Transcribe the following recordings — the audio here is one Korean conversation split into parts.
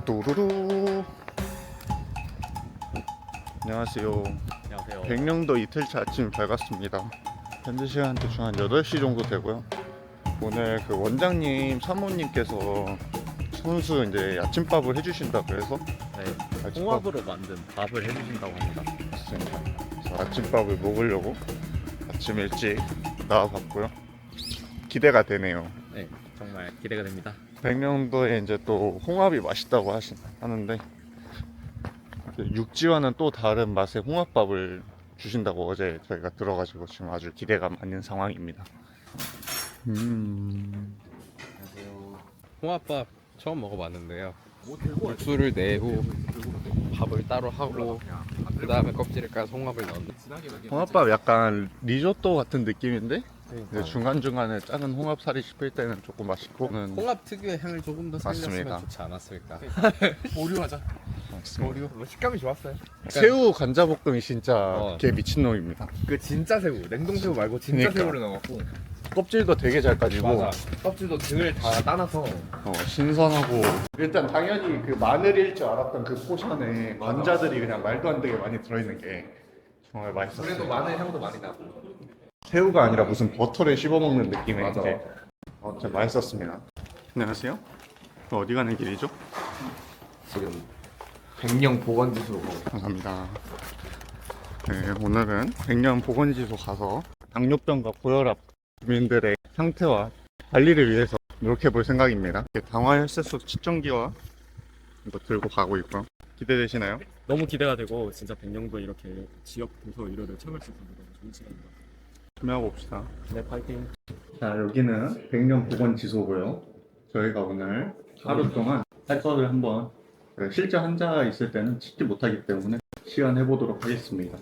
또루루. 안녕하세요. 안녕하세요. 백령도 이틀차 아침이 밝았습니다. 현재 시간 대충 한 8시 정도 되고요. 오늘 그 원장님 사모님께서 손수 이제 아침밥을 해주신다 그래서 네, 홍합으로 만든 밥을 해주신다고 합니다. 했습니다. 그래서 아침밥을 먹으려고 아침 일찍 나와봤고요. 기대가 되네요. 네, 정말 기대가 됩니다. 백령도에 이제 또 홍합이 맛있다고 하는데 육지와는 또 다른 맛의 홍합밥을 주신다고 어제 저희가 들어가지고 지금 아주 기대가 많은 상황입니다. 안녕하세요. 홍합밥 처음 먹어봤는데요. 육수를 내고 밥을 따로 하고 그 다음에 껍질을 까서 홍합을 넣는. 홍합밥 약간 리조또 같은 느낌인데 그러니까. 중간중간에 작은 홍합살이 씹힐 때는 조금 맛있고 홍합 특유의 향을 조금 더 맞습니다. 살렸으면 좋지 않았을까. 오류하자. 맞습니다. 오류. 식감이 좋았어요. 새우 감자볶음이 진짜 개 미친놈입니다. 그 진짜 새우, 냉동 새우 말고 진짜 그러니까. 새우를 넣어갖고. 껍질도 되게 잘 까지고 껍질도 등을 다 따놔서. 신선하고 일단 당연히 그 마늘일 줄 알았던 그 포션에 관자들이 그냥 말도 안 되게 많이 들어있는 게 정말 맛있었어요. 그래도 마늘 향도 많이 나고. 새우가 아니라 무슨 버터를 씹어먹는 느낌의 맞아. 이제 진짜 맛있었습니다. 안녕하세요. 어디 가는 길이죠? 지금 백령 보건지수. 감사합니다. 네, 오늘은 백년 보건지소 가서 당뇨병과 고혈압 주민들의 상태와 관리를 위해서 노력해 볼 생각입니다. 당화혈색소 측정기와 이거 들고 가고 있고요. 기대되시나요? 너무 기대가 되고 진짜 백령도에 이렇게 지역 도서 의료를 찾을 수 있어서 너무 좋은 시간입니다. 준비하고 봅시다. 네, 파이팅. 자, 여기는 백년 보건지소고요. 저희가 오늘 하루 동안 살서를 한번 실제 환자 있을 때는 찍지 못하기 때문에 시연 해보도록 하겠습니다.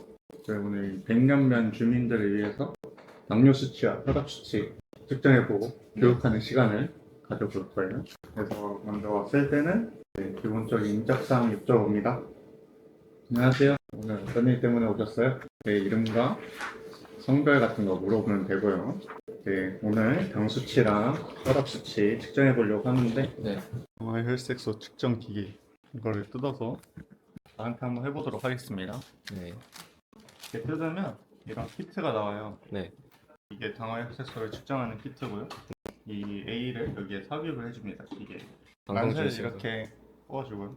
저희 오늘 백년면 주민들을 위해서 당뇨 수치와 혈압 수치 측정해보고 교육하는 시간을 가져볼 거예요. 그래서 먼저 왔을 때는 기본적인 인적사항 여쭤봅니다. 안녕하세요. 오늘 어떤 일 때문에 오셨어요? 제 이름과 성별 같은 거 물어보면 되고요. 오늘 당 수치랑 혈압 수치 측정해 보려고 하는데 혈색소 측정 기기 이거를 뜯어서 나한테 한번 해보도록 하겠습니다. 네. 이렇게 뜯으면 이런 키트가 나와요. 네. 이게 당화혈색소를 측정하는 키트고요. 이 A를 여기에 삽입을 해줍니다. 이게 만세를 이렇게 꺼주고요.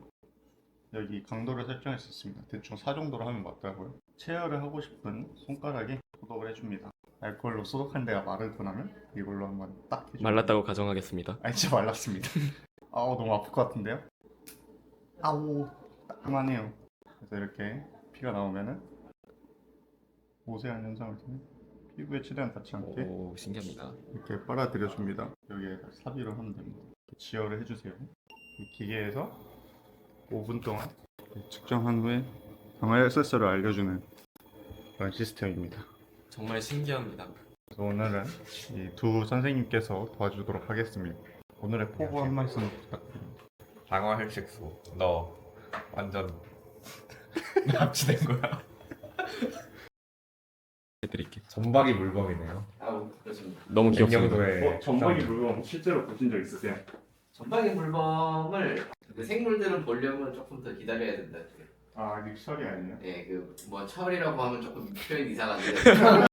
여기 강도를 설정할 수 있습니다. 대충 4 정도로 하면 맞더라고요. 체열을 하고 싶은 손가락에 소독을 해줍니다. 알코올로 소독한 데가 마르고 나면 이걸로 한번 딱 해줍니다. 말랐다고 가정하겠습니다. 아니 진짜 말랐습니다. 아우 너무 아플 것 같은데요? 아우 따끔하네요. 그래서 이렇게 피가 나오면은 오세한 현상을 통해 피부에 최대한 닿지 않게 오, 신기합니다. 이렇게 빨아들여줍니다. 여기에 삽입을 하면 됩니다. 이렇게 지혈을 해주세요. 이 기계에서 5분 동안 측정한 후에 당화혈색소를 알려주는 그런 시스템입니다. 정말 신기합니다. 그래서 오늘은 이 두 선생님께서 도와주도록 하겠습니다. 오늘의 포부 한 말씀 부탁드립니다. 당화혈색소. 너 완전 납치된 거야. 해드릴게요. 전박이 물범이네요. 너무 귀엽습니다. 백령도에. 전박이 물건 실제로 보신 적 있으세요? 전방의 물범을 그 생물들은 보려면 조금 더 기다려야 된다. 아 아직 철이 아니에요? 예, 그 뭐 철이라고 하면 조금 표현 이상한데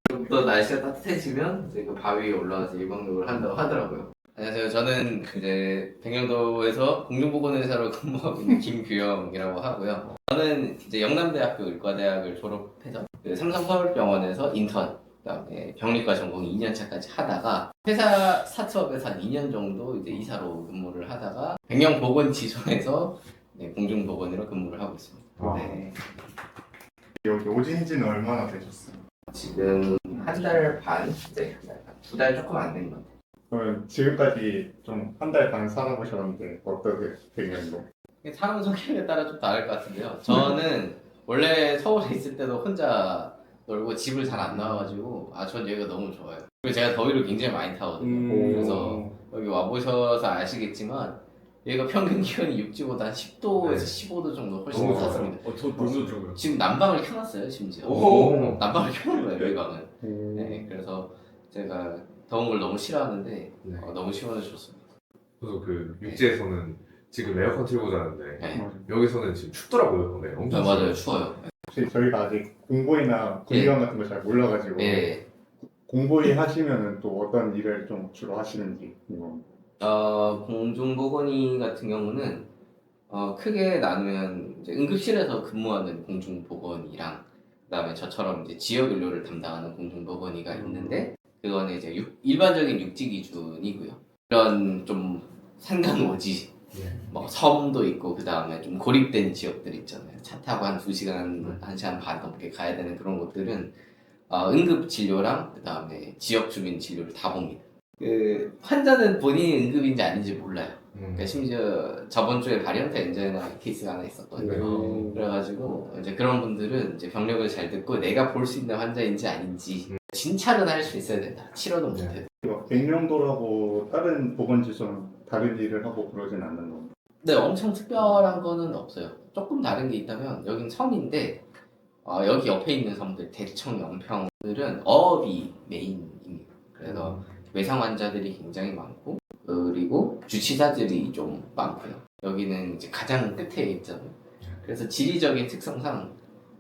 좀 더 날씨가 따뜻해지면 이제 그 바위에 올라가서 일광욕을 한다고 하더라고요. 안녕하세요. 저는 이제 백령도에서 공중보건의사로 근무하고 있는 김규영이라고 하고요. 저는 이제 영남대학교 의과대학을 졸업해서 그 삼성서울병원에서 인턴, 그다음에 병리과 전공 2년차까지 하다가 회사 스타트업에서 한 2년 정도 이제 이사로 근무를 하다가 백령보건지소에서 공중보건으로 근무를 하고 있습니다. 와. 네. 여기 오신 지는 얼마나 되셨어요? 지금 한 달 반, 이제 2달 조금 안 된 것 같아요. 그러면 지금까지 좀 한 달 반 살아보셨는데 어떻게 되냐고? 사람 성격에 따라 좀 다를 것 같은데요. 저는 원래 서울에 있을 때도 혼자 놀고 집을 잘 안 나와가지고 전 여기가 너무 좋아요. 그리고 제가 더위를 굉장히 많이 타거든요. 그래서 여기 와보셔서 아시겠지만 여기가 평균 기온이 육지보다 한 10도에서 15도 정도 훨씬 더 쌌습니다. 저 너무 좋아요. 지금 난방을 켜놨어요, 심지어. 오. 난방을 켜놓은 거예요, 여기 방은. 네, 그래서 제가 더운 걸 너무 싫어하는데 네. 너무 시원해서 좋습니다. 그래서 그 육지에서는 지금 에어컨 틀고 자는데 네. 여기서는 지금 춥더라고요. 네, 엄청 맞아요, 추워요. 추워요. 혹시 저희가 아직 공보이나 군의관 같은 거 잘 몰라가지고 네. 공보이 하시면은 또 어떤 일을 좀 주로 하시는지 궁금합니다. 공중보건의 같은 경우는 크게 나누면 이제 응급실에서 근무하는 공중보건이랑 그다음에 저처럼 이제 지역 의료를 담당하는 공중보건의가 있는데 그거는 이제 일반적인 육지 기준이고요. 이런 좀 산간오지 뭐 섬도 있고 그다음에 좀 고립된 지역들 있잖아요. 차 타고 한 2시간, 1시간 반 넘게 가야 되는 그런 곳들은 응급 진료랑 그다음에 지역 주민 진료를 다 봅니다. 그 환자는 본인이 응급인지 아닌지 몰라요. 그러니까 심지어 저번 주에 바리언트 엔자이나 케이스가 하나 있었거든요. 그래가지고 이제 그런 분들은 이제 병력을 잘 듣고 내가 볼 수 있는 환자인지 아닌지 진찰은 할 수 있어야 된다. 치료도 못해도. 백령도라고 다른 보건지소는 다른 일을 하고 그러진 않는 건가요? 네, 엄청 특별한 거는 없어요. 조금 다른 게 있다면 여긴 섬인데 여기 옆에 있는 섬들 대청, 연평들은 어업이 메인입니다. 그래서 외상 환자들이 굉장히 많고 그리고 주치사들이 좀 많고요. 여기는 이제 가장 끝에 있잖아요. 그래서 지리적인 특성상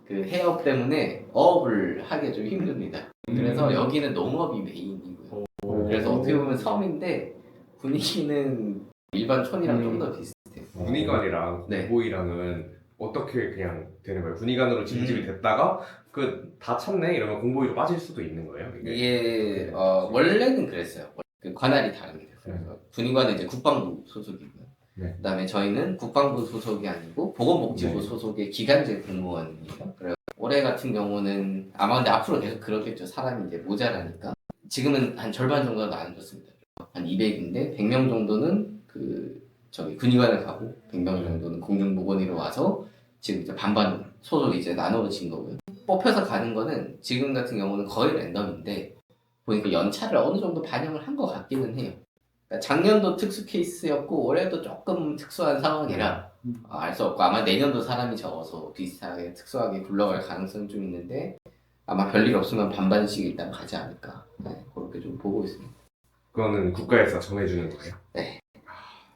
그 해역 때문에 어업을 하기 좀 힘듭니다. 그래서 여기는 농업이 메인이고요. 그래서 어떻게 보면 섬인데 분위기는 일반 촌이랑 좀 더 비슷해요. 군의관이랑 네. 공보이랑은 어떻게 그냥 되는 거예요? 군의관으로 진집이 됐다가 그 다 찼네 이러면 공보이로 빠질 수도 있는 거예요? 이게 원래는 그랬어요. 그 관할이 다릅니다. 그래서 군의관은 이제 국방부 소속이고요. 네. 그다음에 저희는 국방부 소속이 아니고 보건복지부 네. 소속의 기간제 공무원입니다. 그래서 올해 같은 경우는 아마 근데 앞으로 계속 그렇겠죠. 사람이 이제 모자라니까. 지금은 한 절반 정도 나눠줬습니다. 한 200인데 100명 정도는 그 저기 군의관을 가고 100명 정도는 공중보건의로 와서 지금 이제 반반 소속이 이제 나눠진 거고요. 뽑혀서 가는 거는 지금 같은 경우는 거의 랜덤인데 보니까 연차를 어느 정도 반영을 한 것 같기는 해요. 그러니까 작년도 특수 케이스였고 올해도 조금 특수한 상황이라 알 수 없고 아마 내년도 사람이 적어서 비슷하게 특수하게 굴러갈 가능성이 좀 있는데 아마 별일 없으면 반반씩 일단 가지 않을까 그렇게 좀 보고 있습니다. 그거는 국가에서 정해주는 거예요?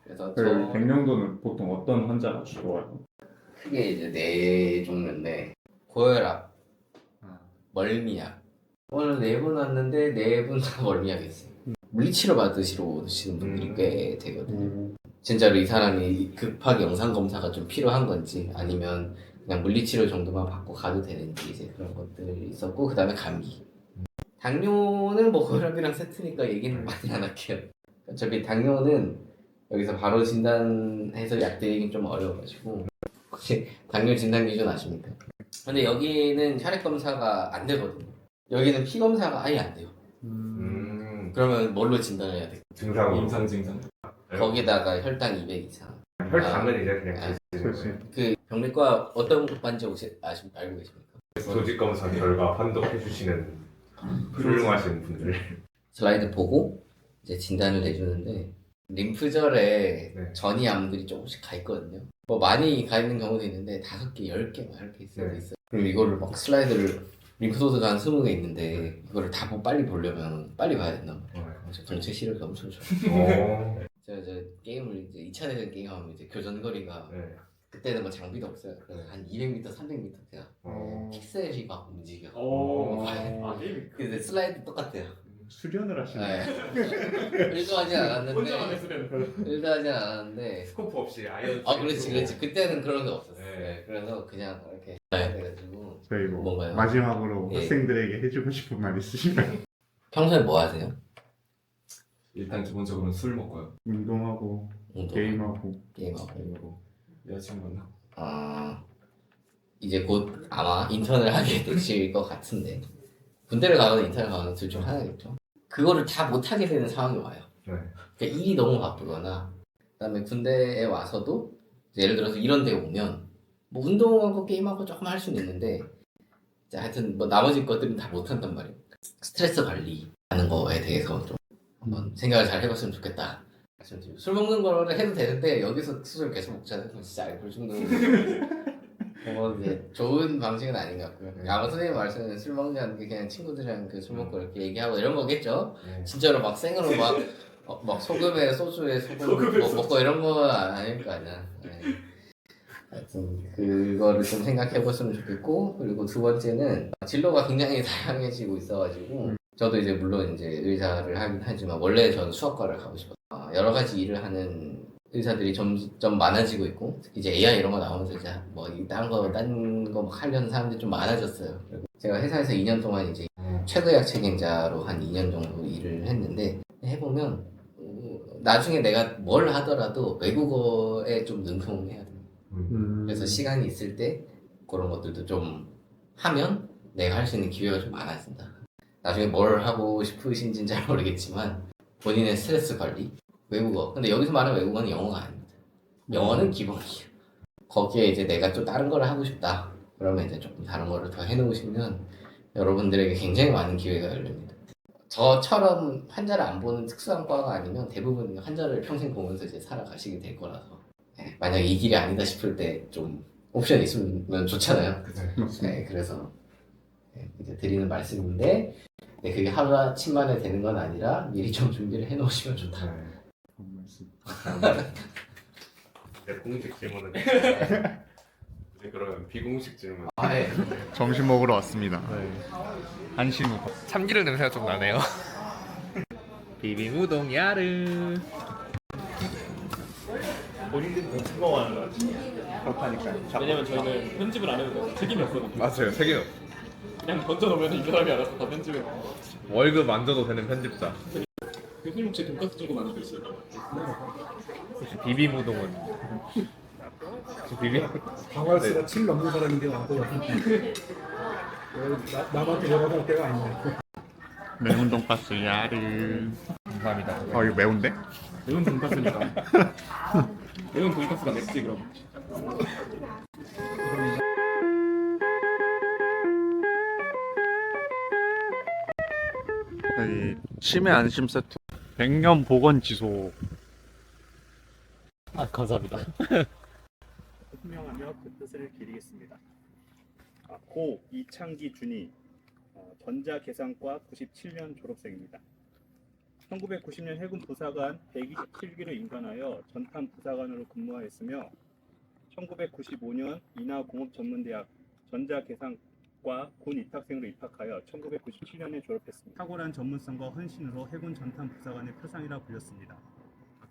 그래서 그 백령도는 보통 어떤 환자가 주로 와요? 크게 이제 네 종류인데 고혈압, 멀미약 오늘 4분 왔는데 4분 다 멀미약이었어요. 물리치료 받으시러 오시는 분들이 꽤 되거든요. 진짜로 이 사람이 급하게 영상검사가 좀 필요한 건지 아니면 그냥 물리치료 정도만 받고 가도 되는지 이제 그런 것들이 있었고 그 다음에 감기 당뇨는 뭐 고혈압이랑 세트니까 얘기는 많이 안 할게요. 어차피 당뇨는 여기서 바로 진단해서 약 드리긴 좀 어려워가지고 혹시 당뇨 진단 기준 아십니까? 근데 여기는 혈액 검사가 안 되거든요. 여기는 피 검사가 아예 안 돼요. 그러면 뭘로 진단해야 돼? 증상으로 임상 증상. 거기다가 혈당 200 이상. 혈당은 이제 그냥 아, 드시는 거예요. 그 병리과 어떤 반지 혹시 알고 계십니까? 조직 검사 결과 판독해 주시는 훌륭하신 분들. 슬라이드 보고 이제 진단을 내주는데 림프절에 네. 전이암들이 조금씩 가 있거든요. 뭐 많이 가 있는 경우도 있는데 5개, 10개 막 이렇게 있을 때도 네. 있어요. 그럼 이거를 막 슬라이드를 림프노드가 한 20개 있는데 이거를 다 빨리 보려면 빨리 봐야 된단 말이에요. 그래서 전체 시력이 엄청 좋아요. 제가 이제 게임을 이제 2차 대전 게임하면 이제 교전거리가 네. 그때는 뭐 장비도 없어요. 그래서 한 200m, 300m 그냥 픽셀이 막 움직여. 게임. 근데 슬라이드 똑같아요. 수련을 하시는 네. 일도하진 않았는데. 했으면 일도하진 않았는데. 스코프 없이 아예. 그렇지. 그때는 그런 게 없었어요. 네. 네. 그래서 그냥 이렇게 해가지고. 저희 뭐 뭔가요? 마지막으로 예. 학생들에게 해주고 싶은 말 있으신가요? 평소에 뭐 하세요? 일단 기본적으로 술 먹고요. 운동하고 게임하고 게임하고. 여자친구 만나고. 이제 곧 아마 인턴을 하게 되실 것 같은데. 군대를 가거나 인턴을 가거나 둘 중 하나겠죠. 그거를 다 못하게 되는 상황이 와요. 네. 그러니까 일이 너무 바쁘거나 그다음에 군대에 와서도 예를 들어서 이런 데 오면 뭐 운동하고 게임하고 조금 할 수는 있는데 이제 하여튼 뭐 나머지 것들은 다 못한단 말이에요. 스트레스 관리하는 거에 대해서 좀 한번 생각을 잘 해봤으면 좋겠다. 술 먹는 거를 해도 되는데 여기서 술을 계속 먹자는 건 진짜 알코올 중독 이게 좋은 방식은 아닌 것 같고요. 아마 선생님 말씀은 술 먹는 게 그냥 친구들이랑 그 술 먹고 이렇게 얘기하고 이런 거겠죠. 네. 진짜로 막 생으로 막 막 소금에 소주에 소금 먹고 이런 거 아닐 거 아니야. 네. 하여튼 그거를 좀 생각해 보시면 좋겠고, 그리고 두 번째는 진로가 굉장히 다양해지고 있어가지고 저도 이제 물론 이제 의사를 하긴 하지만 원래 저는 수학과를 가고 싶었어요. 여러 가지 일을 하는 의사들이 점점 많아지고 있고, 이제 AI 이런 거 나오면서 이제 딴거 막 하려는 사람들이 좀 많아졌어요. 그리고 제가 회사에서 2년 동안 이제 최고의학 책임자로 한 2년 정도 일을 했는데, 해보면 나중에 내가 뭘 하더라도 외국어에 좀 능통해야 돼요. 그래서 시간이 있을 때 그런 것들도 좀 하면 내가 할 수 있는 기회가 좀 많아진다. 나중에 뭘 하고 싶으신지는 잘 모르겠지만 본인의 스트레스 관리, 외국어. 근데 여기서 말하는 외국어는 영어가 아닙니다. 영어는 기본이에요. 거기에 이제 내가 또 다른 거를 하고 싶다. 그러면 이제 조금 다른 거를 더 해놓으시면 여러분들에게 굉장히 많은 기회가 열립니다. 저처럼 환자를 안 보는 특수한 과가 아니면 대부분 환자를 평생 보면서 이제 살아가시게 될 거라서, 네, 만약 이 길이 아니다 싶을 때 좀 옵션이 있으면 좋잖아요. 네, 그래서 이제 드리는 말씀인데, 네, 그게 하루아침 만에 되는 건 아니라 미리 좀 준비를 해놓으시면 좋다. 네, 공식 질문은 이제 그러면 비공식 질문. 예. 점심 먹으러 왔습니다. 한신 후. 참기름 냄새가 좀 나네요. 비빔우동 야르. 본인들이 더 뜨거워하는 그렇다니까요. 왜냐면 저희는 편집을 안 해도 책임이 없거든요. 맞아요. 세개 그냥 던져놓으면 이 사람이 알아서 다 편집해. 월급 안 줘도 되는 편집자. 교수님 혹시 돈까스 들고 만들고 있어요? 혹시 비빔우동은? 혹시 비빔? 방알수가 7 넘는 사람인데 와도 남한테 열어갈 때가 아니네. 매운 돈가스 야르. 감사합니다. 이거 매운데? 매운 돈까스니까. 매운 돈까스가 맵지 그럼. 여기 치매 안심 세트. 100년 보건 지소. 아 감사합니다. 투명하며 그 뜻을 기리겠습니다. 고 이창기 준이 전자계산과 97년 졸업생입니다. 1990년 해군 부사관 127기를 인관하여 전탄 부사관으로 근무하였으며 1995년 인하공업전문대학 전자계산과 군 입학생으로 입학하여 1997년에 졸업했습니다. 탁월한 전문성과 헌신으로 해군 전탄 부사관의 표상이라 불렸습니다.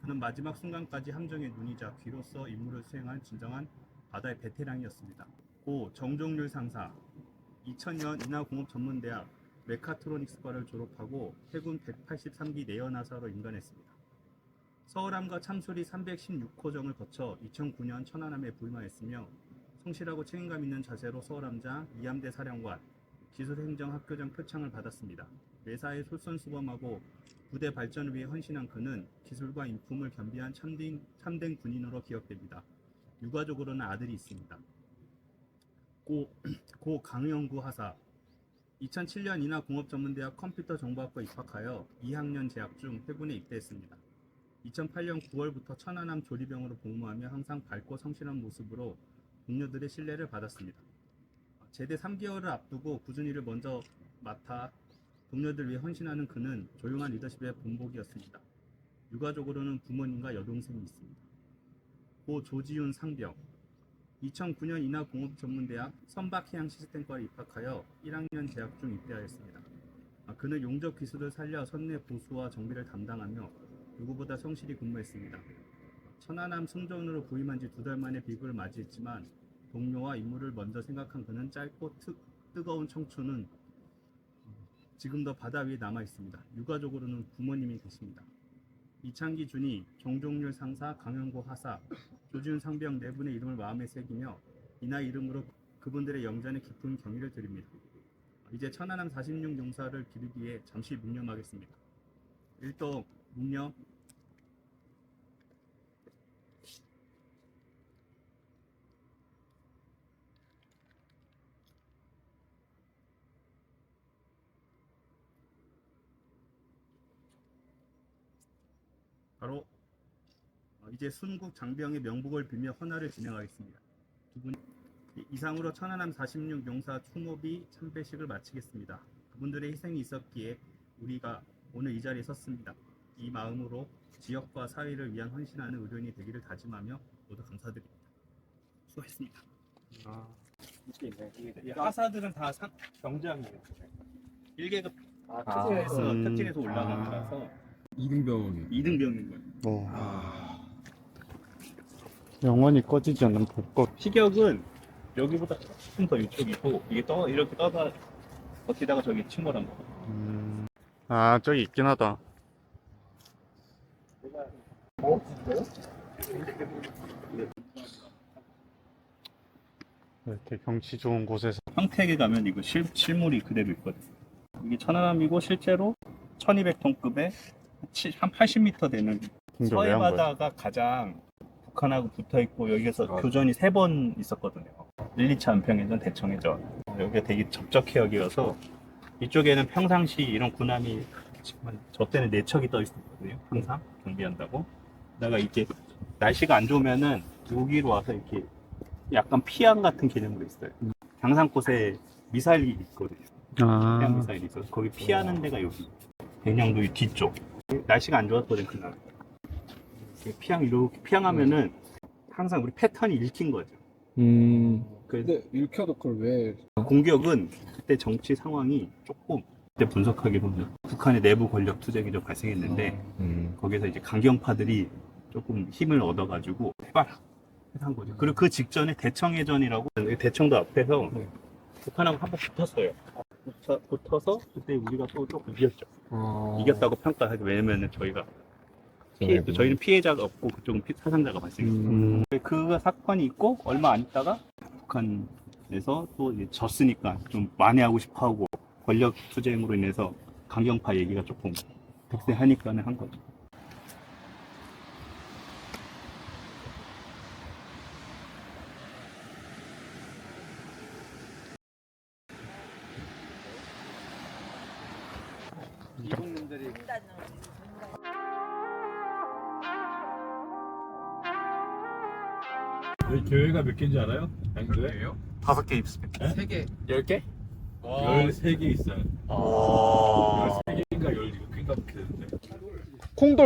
그는 마지막 순간까지 함정에 눈이 자 귀로써 임무를 수행한 진정한 바다의 베테랑이었습니다. 고 정종률 상사 2000년 인하공업전문대학 메카트로닉스과를 졸업하고 해군 183기 내연하사로 임관했습니다. 서울함과 참수리 316호정을 거쳐 2009년 천안함에 부임하였으며 성실하고 책임감 있는 자세로 서울함장 이함대 사령관 기술행정학교장 표창을 받았습니다. 매사에 솔선수범하고 부대 발전을 위해 헌신한 그는 기술과 인품을 겸비한 참된 군인으로 기억됩니다. 유가족으로는 아들이 있습니다. 고 강영구 하사 2007년 인하공업전문대학 컴퓨터정보학과 입학하여 2학년 재학 중 해군에 입대했습니다. 2008년 9월부터 천안함 조리병으로 복무하며 항상 밝고 성실한 모습으로 동료들의 신뢰를 받았습니다. 제대 3개월을 앞두고 굳은 일을 먼저 맡아 동료들 위해 헌신하는 그는 조용한 리더십의 본보기였습니다. 유가족으로는 부모님과 여동생이 있습니다. 고 조지윤 상병 2009년 인하공업전문대학 선박해양시스템과에 입학하여 1학년 재학 중 입대하였습니다. 그는 용접 기술을 살려 선내 보수와 정비를 담당하며 누구보다 성실히 근무했습니다. 천안함 승조원으로 부임한 지 2달 만에 비극을 맞이했지만 동료와 임무를 먼저 생각한 그는 짧고 뜨거운 청춘은 지금도 바다 위에 남아 있습니다. 유가족으로는 부모님이 계십니다. 이창기 준이, 정종률 상사, 강영구 하사, 조지훈 상병 4분의 이름을 마음에 새기며 이나 이름으로 그분들의 영전에 깊은 경의를 드립니다. 이제 천안함 46용사를 기리기 위해 잠시 묵념하겠습니다. 1동 묵념. 바로 이제 순국 장병의 명복을 빌며 헌화를 진행하겠습니다. 두 분 이상으로 천안함 46용사 추모비 참배식을 마치겠습니다. 그분들의 희생이 있었기에 우리가 오늘 이 자리에 섰습니다. 이 마음으로 지역과 사회를 위한 헌신하는 의료인이 되기를 다짐하며 모두 감사드립니다. 수고했습니다. 이 하사들은 다 병장이에요. 1계급 특진에서 올라간 거라서 2등병인 거예요. 영원히 꺼지지 않는 복권. 피격은 여기보다 조금 더 이쪽이고 이게 이렇게 떠다 버티다가 저기 침몰한 거. 아, 저기 있긴 하다. 이렇게 경치 좋은 곳에서 평택에 가면 이거 실물이 그대로 있거든. 이게 천안함이고 실제로 1200톤급의 한 80m 되는 근데 왜한 거야? 서해바다가 가장 북한하고 붙어 있고 여기에서 교전이 3번 있었거든요. 1, 2차 안평해전, 대청해전. 여기가 되게 접적해 여기여서 이쪽에는 평상시 이런 군함이 저 때는 4척이 떠 있었거든요. 항상 경비한다고. 그다가 이제 날씨가 안 좋으면은 여기로 와서 이렇게 약간 피항 같은 개념으로 있어요. 장산곳에 미사일이 있거든요. 피항 미사일이 있어서 거기 피하는 데가 여기. 백령도 이 뒤쪽. 날씨가 안 좋았거든 그날. 이렇게 피항하면은 항상 우리 패턴이 읽힌 거죠. 근데 읽혀도 그걸 왜 공격은 그때 정치 상황이 조금 그때 분석하게 보면 북한의 내부 권력 투쟁이 좀 발생했는데 거기서 이제 강경파들이 조금 힘을 얻어가지고 해발한 거죠. 그리고 그 직전에 대청해전이라고 대청도 앞에서 북한하고 한번 붙었어요. 붙어서 그때 우리가 또 조금 이겼죠. 이겼다고 평가하죠. 왜냐면 저희는 피해자가 없고 그쪽은 사상자가 발생했어요. 그 사건이 있고 얼마 안 있다가 북한에서 또 이제 졌으니까 좀 만회하고 싶어하고 권력 투쟁으로 인해서 강경파 얘기가 조금 득세하니까는 한 거죠. 여기 교회가 몇 개인지 알아요? 교회요? 5개 있습니다. 3개. 10개? 13개 있어요. 13개인가 16개인가 그렇게 되는데.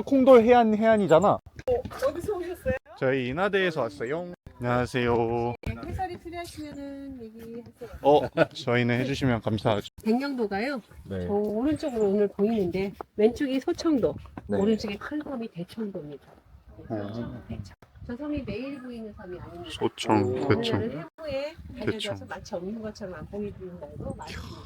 콩돌 해안이잖아. 어디서 오셨어요? 저희 인하대에서 왔어요. 안녕하세요. 해설이 필요하시면은 얘기하세요. 저희는 해주시면 감사하죠. 백령도가요. 네. 저 오른쪽으로 오늘 보이는데 왼쪽이 소청도, 네. 오른쪽이 큰 섬이 대청도입니다. 대청. 저 섬이 매일 보이는 섬이 아닙니다. 소청, 대청. 오늘은 해부에 알려져서 마치 없는 것처럼 안 보이는 날도 많습니다.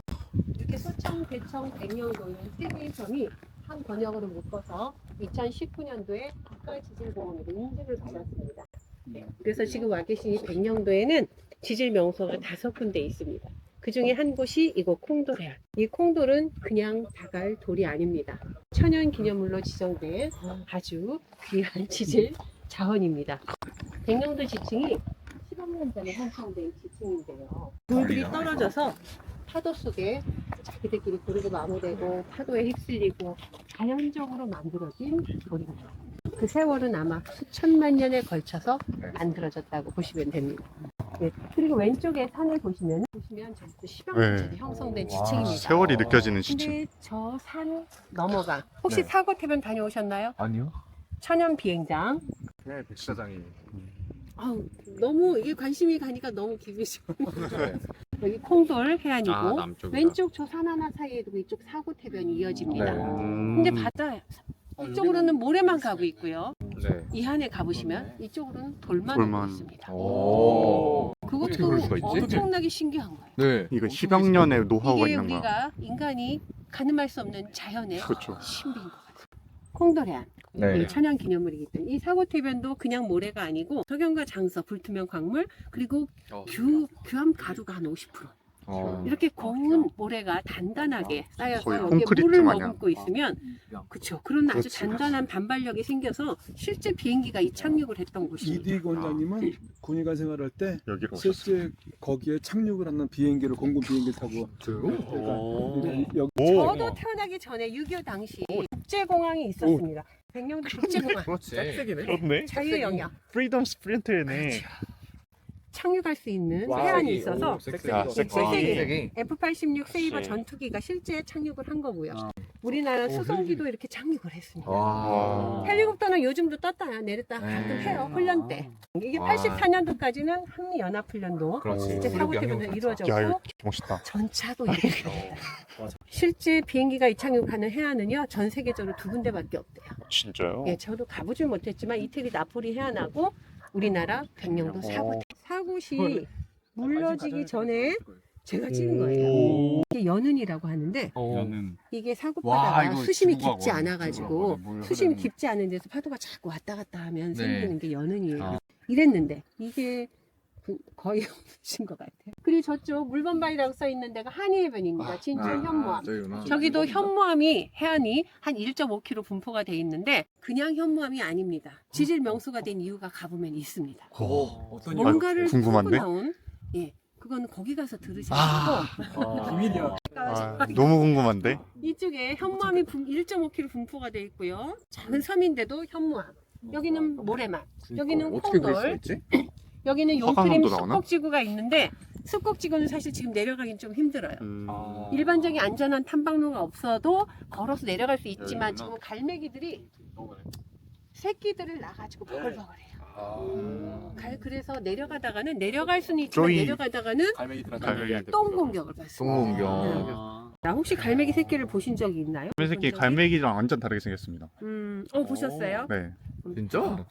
이렇게 소청, 대청, 백령도는 세 개의 섬이 한 번역으로 묶어서 2019년도에 국가지질공원으로 인증을 받았습니다. 그래서 지금 와 계신 이 백령도에는 지질 명소가 5군데 있습니다. 그 중에 한 곳이 이곳 콩돌해안. 이 콩돌은 그냥 다갈 돌이 아닙니다. 천연기념물로 지정된 아주 귀한 지질 자원입니다. 백령도 지층이 10억 년 전에 형성된 지층인데요. 돌들이 떨어져서 파도 속에 자기들끼리 고르고 마모되고 파도에 휩쓸리고 자연적으로 만들어진 돌입니다. 그 세월은 아마 수천만 년에 걸쳐서 만들어졌다고 보시면 됩니다. 네. 그리고 왼쪽에 산을 보시면 전부 10억 년 전에 형성된 지층입니다. 세월이 느껴지는 근데 저 산 넘어가 혹시 사고태변 다녀오셨나요? 아니요. 천연 비행장. 네, 백사장이. 아우, 너무 이게 관심이 가니까 너무 기분이 좋은데 여기 콩돌 해안이고 남쪽이다. 왼쪽 저 산 하나 사이에도 이쪽 사고태변이 이어집니다. 네. 근데 바다 이쪽으로는 모래만 가고 있고요. 네. 이 안에 가보시면 이쪽으로는 돌만 돌만. 오고 있습니다. 오. 그것도 그럴 수가 있지? 엄청나게 신기한 거예요. 네. 이거 10억 년의 노하우가 이게 있는 거야. 우리가 인간이 가늠할 수 없는 자연의 그렇죠. 신비인 것 같아요. 콩돌해안. 네. 이 천연기념물이기 때문에 이 사고태변도 그냥 모래가 아니고 석영과 장서, 불투명 광물 그리고 규암 가루가 한 50%. 이렇게 고운 모래가 단단하게 쌓여서 거의 여기에 콘크리트 물을 마냥. 머금고 있으면 그렇죠. 그런 아주 그렇지. 단단한 반발력이 생겨서 실제 비행기가 이착륙을 했던 곳입니다. 이디 원장님은 군의관 생활할 때 여기로 오셨어요. 실제 거기에 착륙을 하는 비행기를 공군 비행기를 타고 여기 저도 태어나기 전에 6.25 당시 국제공항이 있었습니다. 백령도 국제공항. 그렇지. 그렇네. 자유의 영역. 프리덤 스프린트네. 착륙할 수 있는 해안이 있어서 섹세기. F-86 세이버 전투기가 실제 착륙을 한 거고요. 우리나라 수송기도 이렇게 착륙을 했습니다. 헬리콥터는 요즘도 떴다 내렸다 가끔 해요. 훈련 때. 이게 84년도까지는 한미연합훈련도 실제 사고태변도 이루어졌고 멋있다. 전차도 이렇게 실제 비행기가 이착륙하는 해안은요 전 세계적으로 2군데밖에 없대요. 진짜요? 예, 저도 가보질 못했지만 이태리 나폴리 해안하고 우리나라 백령도 사고시 물러지기 전에 제가 찍은 거예요. 이게 연은이라고 하는데 이게 사고바다가 수심이 깊지 않아가지고 수심이 깊지 않은 데서 파도가 자꾸 왔다 갔다 하면 생기는 게 연은이에요. 이랬는데 이게 거의 없으신 것 같아요. 그리고 저쪽 물범바위라고 써 있는 데가 한이해변입니다. 진천 현무암. 저기도 현무암이 해안이 한 1.5km 분포가 돼 있는데 그냥 현무암이 아닙니다. 지질 명소가 된 이유가 가보면 있습니다. 뭔가를 풀고 나온 그건 거기 가서 들으셔야 되고 비밀이야. 너무 궁금한데? 이쪽에 현무암이 1.5km 분포가 돼 있고요. 작은 섬인데도 현무암. 여기는 모래맛. 여기는 콩돌. 여기는 용트림 숲곡지구가 있는데 숲곡지구는 사실 지금 내려가긴 좀 힘들어요. 일반적인 안전한 탐방로가 없어도 걸어서 내려갈 수 있지만 지금 갈매기들이 새끼들을 낳아가지고 버글버글해요. 그래서 내려가다가는 내려갈 수는 있지만 내려가다가는 똥 공격을 받습니다. 혹시 갈매기 새끼를 보신 적이 있나요? 갈매기 새끼 갈매기랑 완전 다르게 생겼습니다. 보셨어요? 네. 진짜?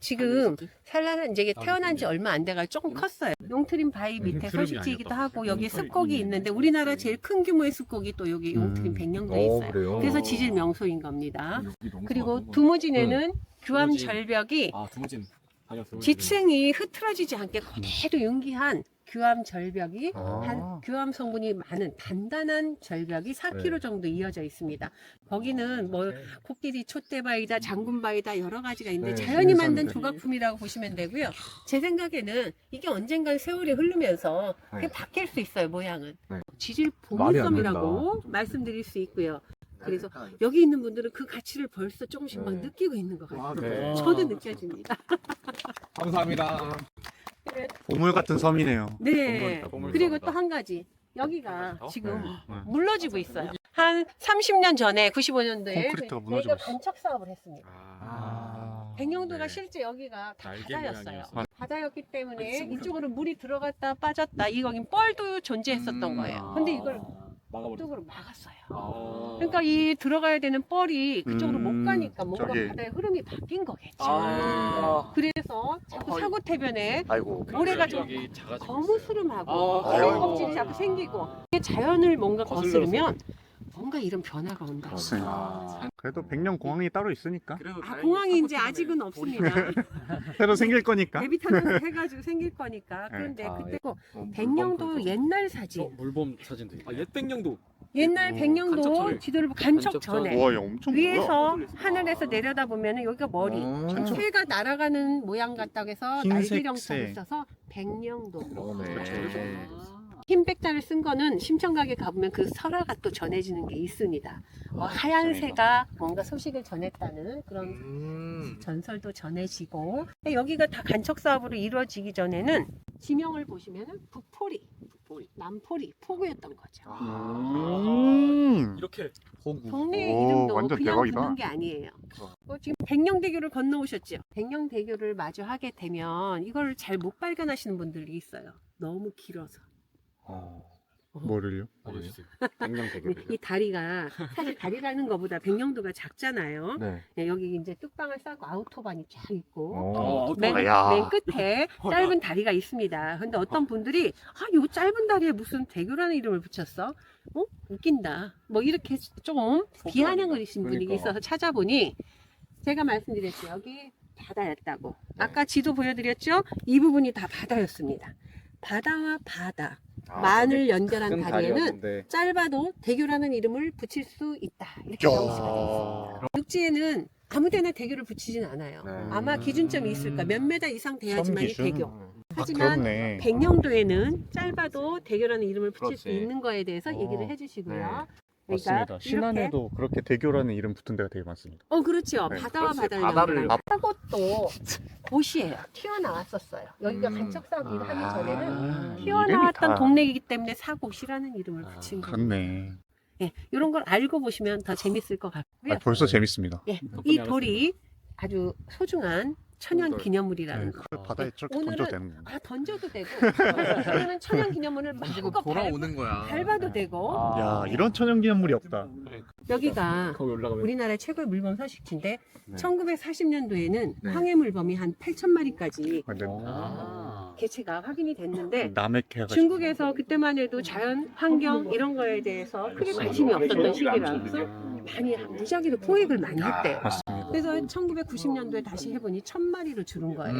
지금 산란은 이제 태어난 지 얼마 안 돼가 조금 컸어요. 용트림 바위 밑에 서식지이기도 하고 여기 습곡이 있는데 우리나라 제일 큰 규모의 습곡이 또 여기 용트림 백령도에 있어요. 그래서 지질 명소인 겁니다. 그리고 두무진에는 규암 절벽이 지층이 흐트러지지 않게 그대로 융기한 규암 절벽이 규암 성분이 많은 단단한 절벽이 4km 정도 이어져 있습니다. 거기는 뭐 코끼리 촛대바위다 장군바위다 여러 가지가 있는데 자연이 만든 조각품이라고 보시면 되고요. 제 생각에는 이게 언젠간 세월이 흐르면서 그게 바뀔 수 있어요. 모양은. 지질 보물섬이라고 말씀드릴 수 있고요. 그래서 여기 있는 분들은 그 가치를 벌써 조금씩 막 느끼고 있는 것 같아요. 저도 느껴집니다. 감사합니다. 보물 같은 섬이네요. 네. 그리고 또 한 가지. 여기가 지금 물러지고 있어요. 한 30년 전에 95년도에 콘크리트가 무너지고 여기가 간척 사업을 했습니다. 백령도가 실제 여기가 다 바다였어요. 바다였기 때문에 이쪽으로 물이 들어갔다 빠졌다. 거긴 뻘도 존재했었던 거예요. 근데 이걸 이쪽으로 막았어요. 그러니까 이 들어가야 되는 뻘이 그쪽으로 못 가니까 뭔가 바다의 흐름이 바뀐 거겠죠. 그래서 자꾸 사고태변에 모래가 좀 거무스름하고 껍질이 자꾸 생기고 이게 자연을 뭔가 거스르면 뭔가 이런 변화가 온다. 그래도 백령공항이 따로 있으니까. 공항이 이제 아직은 없습니다. 새로 생길 거니까. 대비타면서 해가지고 생길 거니까. 그런데 그때 백령도 옛날 사진. 물범 사진도 있고. 옛 백령도. 옛날 백령도 지도를 간척 전에 와, 야, 엄청 위에서 하늘에서 내려다 보면 여기가 머리 새가 날아가는 모양 같다고 해서 날개령자가 있어서 백령도. 흰 백자를 쓴 거는 심청각에 가보면 그 설화가 또 전해지는 게 있습니다. 하얀 새가 뭔가 소식을 전했다는 그런 전설도 전해지고 여기가 다 간척 사업으로 이루어지기 전에는 지명을 보시면은 북포리, 남포리, 포구였던 거죠. 이렇게 동네 오, 이름도 완전 그냥 대박이다. 붙는 게 아니에요. 지금 백령대교를 건너오셨죠? 백령대교를 마주하게 되면 이걸 잘 못 발견하시는 분들이 있어요. 너무 길어서. 뭐를요? 이 다리가 사실 다리라는 것보다 백령도가 작잖아요. 여기 이제 뚝방을 쌓고 아우토반이 쫙 있고 맨 끝에 짧은 다리가 있습니다. 근데 어떤 분들이 요 짧은 다리에 무슨 대교라는 이름을 붙였어? 웃긴다. 뭐 이렇게 좀 비아냥을 하신 분이 있어서 찾아보니 제가 말씀드렸죠. 여기 바다였다고. 아까 지도 보여드렸죠? 이 부분이 다 바다였습니다. 바다와 바다. 만을 연결한 다리에는 짧아도 대교라는 이름을 붙일 수 있다. 이렇게 명시가 되어 있습니다. 육지에는 아무데나 대교를 붙이진 않아요. 아마 기준점이 있을까. 몇 메다 이상 돼야지만이 대교. 하지만 백령도에는 짧아도 대교라는 이름을 붙일 수 있는 거에 대해서 얘기를 해주시고요. 맞습니다. 신안에도 그렇게 대교라는 이름 붙은 데가 되게 많습니다. 그렇죠. 네, 바다와 그렇지. 바다를 바다를 연결하는 하고또 곳이에요. 튀어나왔었어요. 여기가 간척사업 일을 하기 전에는 튀어나왔던 동네이기 때문에 사곳이라는 이름을 붙인 거예요. 그렇네. 예, 이런 걸 알고 보시면 더 재밌을 것 같고요. 벌써 재밌습니다. 예, 이 돌이 아주 소중한 천연 기념물이라는 거. 그 바다에 저렇게 오늘은- 던져도 되는 거예요. 던져도 되고, 이거는 천연 기념물을 마음껏 돌아오는 거야. 밟아도 되고, 야, 이런 천연기념물이 없다. 여기가 거기 올라가면 우리나라의 최고의 물범 서식지인데, 네. 1940년도에는 네. 황해물범이 한 8,000마리까지 근데 개체가 확인이 됐는데, 남해캐가 중국에서 그때만 해도 자연 환경 이런 거에 대해서 크게 관심이 없었던 시기라서 많이 무작위로 포획을 많이 했대요. 맞습니다. 그래서 1990년도에 다시 해보니 1,000마리로 줄은 거예요.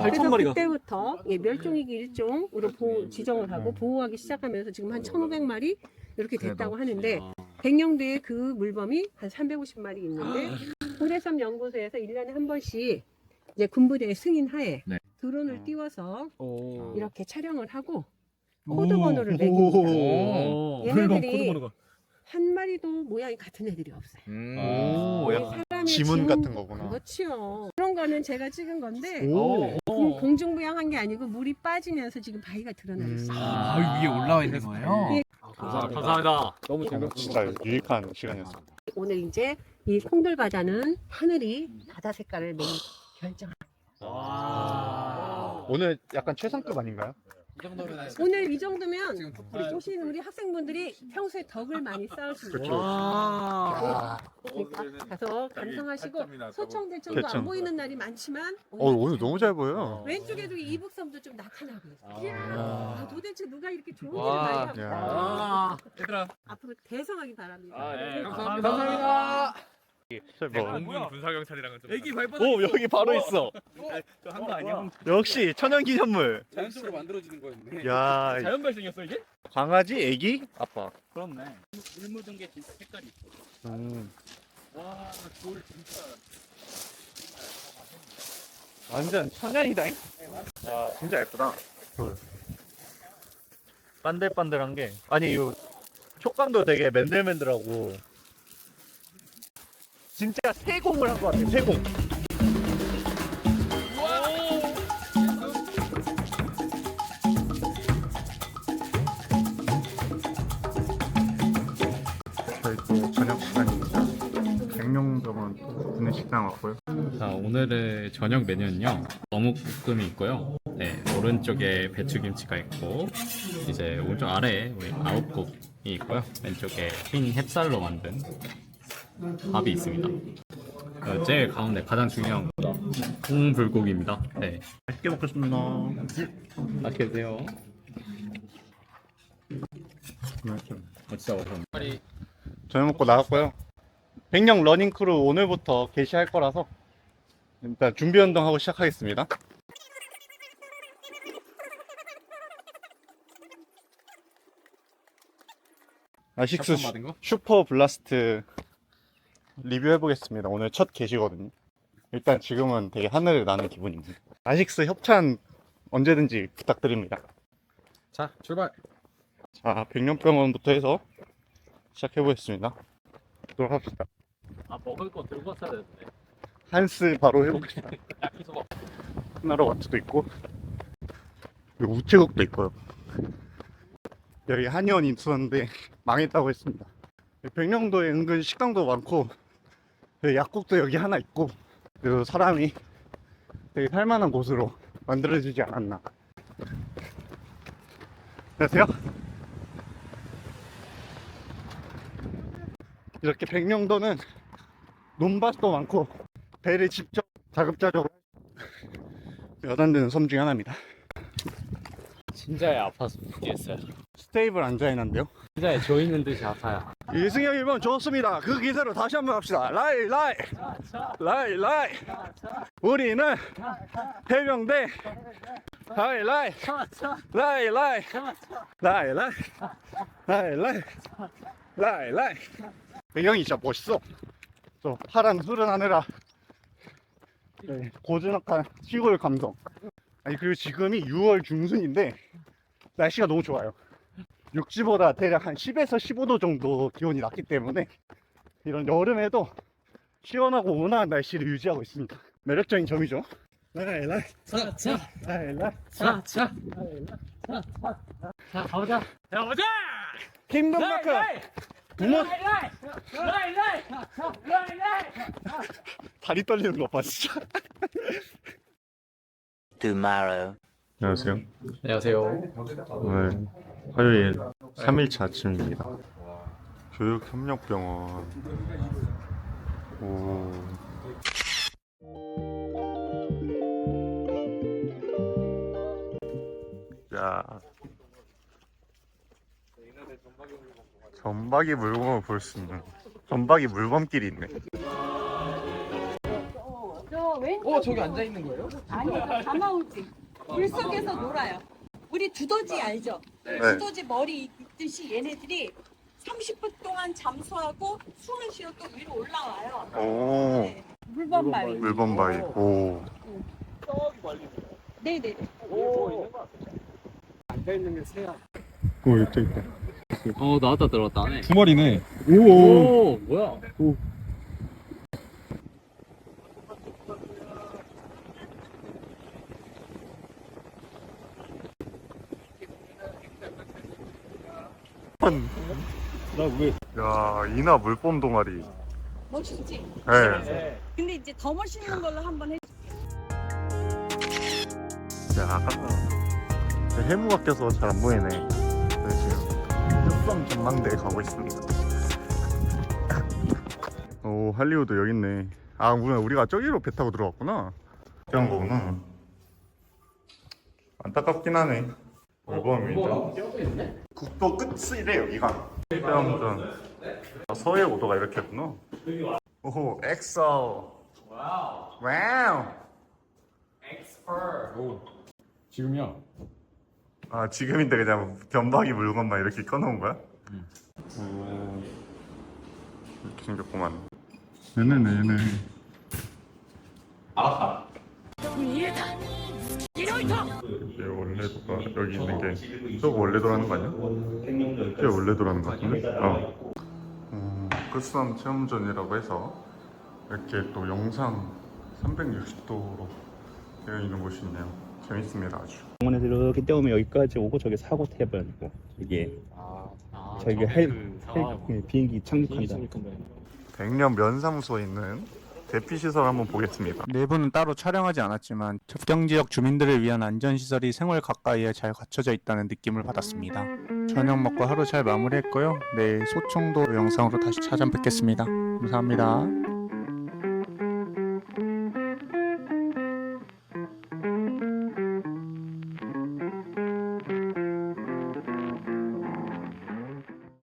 그래서 8,000마리가 그때부터 그멸종위기 일종으로 지정을 하고 보호하기 시작하면서 지금 한 1,500마리 이렇게 됐다고 하는데 백령도에 그 물범이 한 350마리 있는데 고래섬 연구소에서 1년에 한 번씩 이제 군부대의 승인하에 네. 드론을 띄워서 이렇게 촬영을 하고 오. 코드 번호를 오. 매깁니다. 얘네들이 코드 번호가 한 마리도 모양이 같은 애들이 없어요. 오, 우리 약간 사람의 지문 같은 거구나. 그렇죠. 그런 거는 제가 찍은 건데 오. 공중부양한 게 아니고 물이 빠지면서 지금 바위가 드러나고 있어요. 아, 위에 올라와 있는 거예요? 예. 감사합니다. 너무 재밌었습니다. 진짜 유익한 시간이었습니다. 오늘 이제 이 콩돌 바다는 하늘이 바다 색깔을 매일 결정합니다. 오늘 약간 최상급 아닌가요? 이 정도면 오늘 이 정도면 지금 풋불이 오신 우리 학생분들이 평소에 덕을 많이 쌓으시고 그렇죠. 그러니까 가서 감상하시고 소청대청도 대청. 안 보이는 날이 많지만 오늘 너무 잘 보여요. 왼쪽에도 이북섬도 좀 나타나고 있어요. 이야, 도대체 누가 이렇게 좋은 일을 와. 많이 하고 야. 얘들아. 앞으로 대성하기 바랍니다. 감사합니다. 뭐. 군사경찰이랑은 좀 애기 발바닥. 오, 여기 바로 있어. 한거 아니야? 역시 천연기념물. 자연스럽게 만들어지는 거였네. 야, 자연 발생이었어 이게? 강아지, 애기, 아빠. 그렇네. 물 묻은 게 진짜 색깔이 있어. 와, 돌 진짜. 완전 천연이다. 야, 진짜 예쁘다. 반들반들한 게 아니 이 촉감도 되게 맨들맨들하고 진짜 세공을 한 것 같아. 세공. 저희 또 저녁 시간입니다. 백령병원 있는 식당 왔고요. 자, 오늘의 저녁 메뉴는요. 어묵볶음이 있고요. 네, 오른쪽에 배추김치가 있고 이제 오른쪽 아래에 우리 아웃국이 있고요. 왼쪽에 흰 햅쌀로 만든 밥이 있습니다. 제일 가운데 가장 중요한 거 통불고기입니다. 네, 맛있게 먹겠습니다. 맛있게 드세요. 진짜 맛있네. 저녁 먹고 나갔고요. 백령 러닝크루 오늘부터 개시할 거라서 일단 준비 운동하고 시작하겠습니다. 아식스 받은 거? 슈퍼 블라스트 리뷰해 보겠습니다. 오늘 첫 게시거든요. 일단 지금은 되게 하늘을 나는 기분입니다. 아식스 협찬 언제든지 부탁드립니다. 자, 출발. 자, 백령병원부터 해서 시작해 보겠습니다. 들어갑시다. 아, 먹을 거 들고 왔어야 되는데. 한스 바로 해보겠습니다. 야키소바. 하나로와트도 있고 여기 우체국도 있고요. 여기 한의원 인수하는데 망했다고 했습니다. 백령도에 은근 식당도 많고 약국도 여기 하나 있고 그리고 사람이 되게 살만한 곳으로 만들어지지 않았나. 안녕하세요. 이렇게 백령도는 논밭도 많고 배를 직접 자급자족으로 여단되는 섬 중에 하나입니다. 진짜에 아파서 포기했어요. 스테이블 앉아있는데요. 진짜에 조이는 듯이 아파요. 이승엽 1번 좋습니다. 그 기세로 다시 한번 합시다. 라이 라이 라이 라이 우리는 해병대 라이 라이 라이 라이 라이 라이 라이 라이 라이 라이 배경이 진짜 멋있어. 저 파란 푸른 하늘아 네, 고즈넉한 시골 감성. 아니 그리고 지금이 6월 중순인데 날씨가 너무 좋아요. 육지보다 대략 한 10에서 15도 정도 기온이 낮기 때문에 이런 여름에도 시원하고 온화한 날씨를 유지하고 있습니다. 매력적인 점이죠. 라일라 차차 라일라 차차 자 가보자 킹덤마크 부모 다리 떨리는 거 봐 진짜. 안녕하세요. 안녕하세요. 오늘 화요일 3일차 아침입니다. 교육협력병원. 오. 야. 전박이 물범을 볼 수 있는 전박이 물범길이 있네. 저기 앉아 있는 거예요? 아니, 다 나오지. 물 속에서 놀아요. 우리 두더지 알죠? 네. 두더지 머리 있듯이 얘네들이 30분 동안 잠수하고 숨을 쉬어 또 위로 올라와요. 오. 네. 물범바위. 물범바위. 오. 네네. 앉아있는 게 새야. 오, 여기 있다. 나왔다 들어왔다네. 두 마리네. 오, 뭐야? 나 왜? 야, 이나 물범 동아리. 멋있지? 네. 근데 이제 더 멋있는 걸로 한번 해. 야, 아까 해무가 껴서 잘 안 보이네. 네, 지금 흑성 전망대에 가고 있습니다. 오, 할리우드 여기 있네. 아, 우리가 저기로 배 타고 들어왔구나. 그런 거구나. 안타깝긴 하네. 물범입니다. 국도 끝이래 여기가. 해양전. 서해 오도가 이렇게구나. 오호, 엑소. 와우. 지금이야. 아, 지금인데 그냥 견박이 물건만 이렇게 꺼놓은 거야? 이렇게 생겼구만. 얘네. 알았다. 원래도가 여기 있는 게 저거 원래도라는 거 아니야? 저게 원래도라는 거 같은데? 끝섬 체험존이라고 해서 이렇게 또 영상 360도로 되어 있는 곳이 있네요. 재밌습니다 아주. 공원에서 이렇게 뛰어오면 여기까지 오고 저게 사고 태변이고 이게 저기 비행기 착륙한다. 백령 면사무소에 있는 대피시설 한번 보겠습니다. 내부는 따로 촬영하지 않았지만 특정지역 주민들을 위한 안전시설이 생활 가까이에 잘 갖춰져 있다는 느낌을 받았습니다. 저녁 먹고 하루 잘 마무리했고요. 내일 소청도 영상으로 다시 찾아뵙겠습니다. 감사합니다.